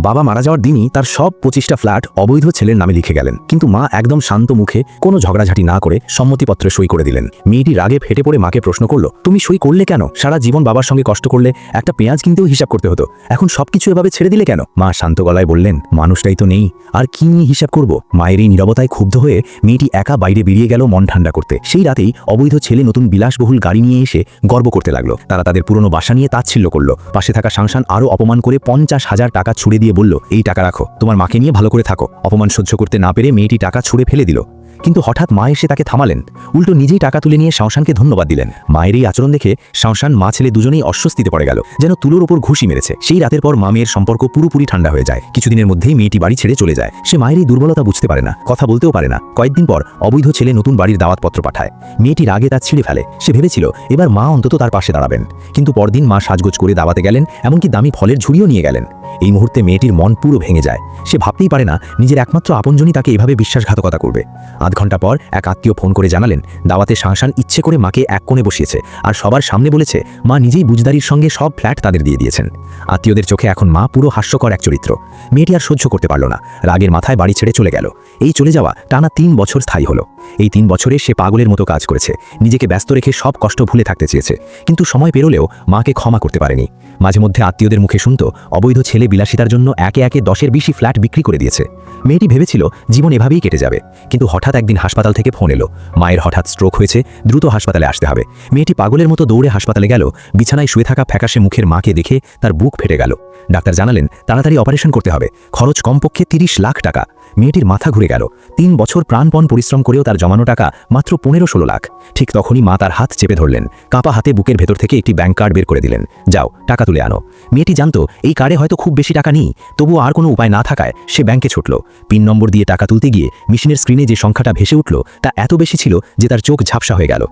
বাবা মারা যাওয়ার দিনই তার সব 25টা ফ্ল্যাট অবৈধ ছেলের নামে লিখে গেলেন, কিন্তু মা একদম শান্ত মুখে কোনো ঝগড়াঝাটি না করে সম্মতিপত্রে সই করে দিলেন। মেয়েটি রাগে ফেটে পড়ে মাকে প্রশ্ন করলো, তুমি সই করলে কেন? সারা জীবন বাবার সঙ্গে কষ্ট করলে, একটা পেঁয়াজ কিনতেও হিসাব করতে হতো, এখন সবকিছু এভাবে ছেড়ে দিলে কেন? মা শান্ত গলায় বললেন, মানুষটাই তো নেই, আর কি নিয়ে হিসাব করব? মায়ের এই নীরবতায় ক্ষুব্ধ হয়ে মেয়েটি একা বাইরে বেরিয়ে গেল মন ঠান্ডা করতে। সেই রাতেই অবৈধ ছেলে নতুন বিলাসবহুল গাড়ি নিয়ে এসে গর্ব করতে লাগলো। তারা তাদের পুরনো বাসা নিয়ে তাচ্ছিল্য করলো। পাশে থাকা শাংশান আরও অপমান করে 50,000 টাকা ছুড়ে দিয়ে বলল, এই টাকা রাখো, তোমার মাকে নিয়ে ভালো করে থাকো। অপমান সহ্য করতে না পেরে মেয়েটি টাকা ছুড়ে ফেলে দিল, কিন্তু হঠাৎ মা এসে তাকে থামালেন। উল্টো নিজেই টাকা তুলে নিয়ে শাওশানকে ধন্যবাদ দিলেন। মায়ের এই আচরণ দেখে শাওশান মা ছেলে দুজনেই অস্বস্তিতে পড়ে গেল, যেন তুলোর উপর ঘুষি মেরেছে। সেই রাতের পর মা মেয়ের সম্পর্ক পুরোপুরি ঠান্ডা হয়ে যায়। কিছুদিনের মধ্যেই মেয়েটি বাড়ি ছেড়ে চলে যায়। সে মায়ের এই দুর্বলতা বুঝতে পারে না, কথা বলতেও পারে না। কয়েকদিন পর অবৈধ ছেলে নতুন বাড়ির দাওয়াতপত্র পাঠায়। মেয়েটি রাগে তা ছিঁড়ে ফেলে। সে ভেবেছিল এবার মা অন্তত তার পাশে দাঁড়াবেন, কিন্তু পরদিন মা সাজগোজ করে দাওয়াতে গেলেন, এমনকি দামি ফলের ঝুড়িও নিয়ে গেলেন। এই মুহূর্তে মেয়েটির মন পুরো ভেঙে যায়। সে ভাবতেই পারে না নিজের একমাত্র আপনজনই তাকে এভাবে বিশ্বাসঘাতকতা করবে। আধ ঘন্টা পর এক আত্মীয় ফোন করে জানালেন, দাওয়াতে শাংশান ইচ্ছে করে মাকে এক কোণে বসিয়েছে আর সবার সামনে বলেছে মা নিজেই বুঝদারির সঙ্গে সব ফ্ল্যাট তাদের দিয়ে দিয়েছেন। আত্মীয়দের চোখে এখন মা পুরো হাস্যকর এক চরিত্র। মেয়েটি আর সহ্য করতে পারল না, রাগের মাথায় বাড়ি ছেড়ে চলে গেল। এই চলে যাওয়া টানা 3 বছর স্থায়ী হলো। এই 3 বছরে সে পাগলের মতো কাজ করেছে, নিজেকে ব্যস্ত রেখে সব কষ্ট ভুলে থাকতে চেয়েছে, কিন্তু সময় পেরোলেও মাকে ক্ষমা করতে পারেনি। মাঝে মধ্যে আত্মীয়দের মুখে শুনত অবৈধ ছেলে বিলাসিতার জন্য একে একে 10-এর বেশি ফ্ল্যাট বিক্রি করে দিয়েছে। মেয়েটি ভেবেছিল জীবন এভাবেই কেটে যাবে, কিন্তু হঠাৎ একদিন হাসপাতাল থেকে ফোন এলো, মায়ের হঠাৎ স্ট্রোক হয়েছে, দ্রুত হাসপাতালে আসতে হবে। মেয়েটি পাগলের মতো দৌড়ে হাসপাতালে গেল। বিছানায় শুয়ে থাকা ফ্যাকাশে মুখের মাকে দেখে তার বুক ফেটে গেল। ডাক্তার জানালেন তাড়াতাড়ি অপারেশন করতে হবে, খরচ কমপক্ষে 30 লাখ টাকা। মেয়েটির মাথা ঘুরে গেল। 3 বছর প্রাণপণ পরিশ্রম করেও তার জমানো টাকা মাত্র 15-16 লাখ। ঠিক তখনই মা তার হাত চেপে ধরলেন, কাঁপা হাতে বুকের ভেতর থেকে একটি ব্যাংক কার্ড বের করে দিলেন, যাও টাকা তুলে আনো। মেয়েটি জানতো এই কার্ডে হয়তো খুব বেশি টাকা নেই, তবুও আর কোনো উপায় না থাকায় সে ব্যাংকে ছুটল। পিন নম্বর দিয়ে টাকা তুলতে গিয়ে মেশিনের স্ক্রিনে যে সংখ্যাটা ভেসে উঠল তা এত বেশি ছিল যে তার চোখ ঝাপসা হয়ে গেল।